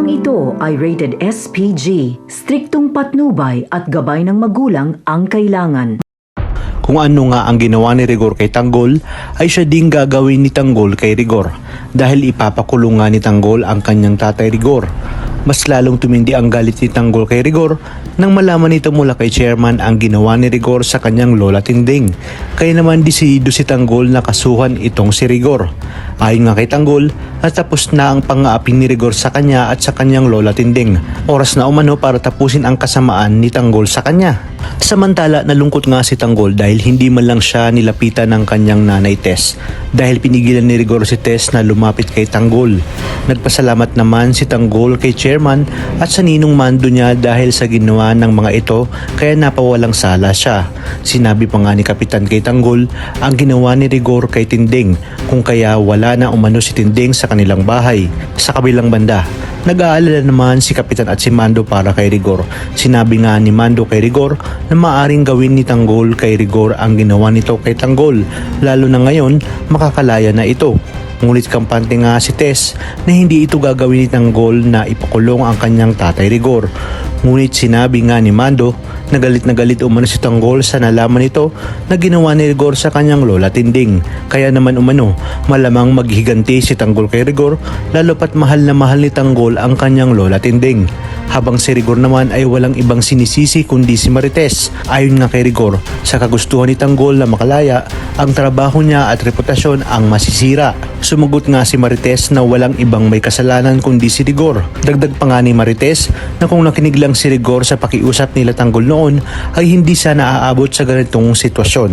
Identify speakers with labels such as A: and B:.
A: Programang ito ay rated SPG, striktong patnubay at gabay ng magulang ang kailangan.
B: Kung ano nga ang ginawa ni Rigor kay Tanggol ay siya ding gagawin ni Tanggol kay Rigor dahil ipapakulong nga ni Tanggol ang kanyang tatay Rigor. Mas lalong tumindi ang galit ni Tanggol kay Rigor nang malaman nito mula kay chairman ang ginawa ni Rigor sa kanyang lola Tinding. Kaya naman desidido si Tanggol na kasuhan itong si Rigor. Ayon nga kay Tanggol, natapos na ang pang-aapi ni Rigor sa kanya at sa kanyang lola Tinding. Oras na umano para tapusin ang kasamaan ni Tanggol sa kanya. Samantala, nalungkot nga si Tanggol dahil hindi man lang siya nilapitan ng kanyang nanay Tess dahil pinigilan ni Rigor si Tess na lumapit kay Tanggol. Nagpasalamat naman si Tanggol kay chairman at sa ninong mando niya dahil sa ginawa ng mga ito kaya napawalang sala siya. Sinabi pa nga ni Kapitan kay Tanggol ang ginawa ni Rigor kay Tinding kung kaya wala na umano si Tinding sa kanilang bahay. Sa kabilang banda, nag-aalala naman si Kapitan at si Mando para kay Rigor. Sinabi nga ni Mando kay Rigor na maaring gawin ni Tanggol kay Rigor ang ginawa nito kay Tanggol, lalo na ngayon makakalaya na ito. Ngunit kampante nga si Tess na hindi ito gagawin ni Tanggol na ipakulong ang kanyang tatay Rigor. Ngunit sinabi nga ni Mando na galit umano si Tanggol sa nalaman nito na ginawa ni Rigor sa kanyang lola Tinding. Kaya naman umano malamang maghiganti si Tanggol kay Rigor lalo pat mahal na mahal ni Tanggol ang kanyang lola Tinding. Habang si Rigor naman ay walang ibang sinisisi kundi si Marites. Ayon nga kay Rigor, sa kagustuhan ni Tanggol na makalaya, ang trabaho niya at reputasyon ang masisira. Sumugot nga si Marites na walang ibang may kasalanan kundi si Rigor. Dagdag pa nga ni Marites na kung nakinig lang si Rigor sa pakiusap nila Tanggol noon ay hindi sana aabot sa ganitong sitwasyon.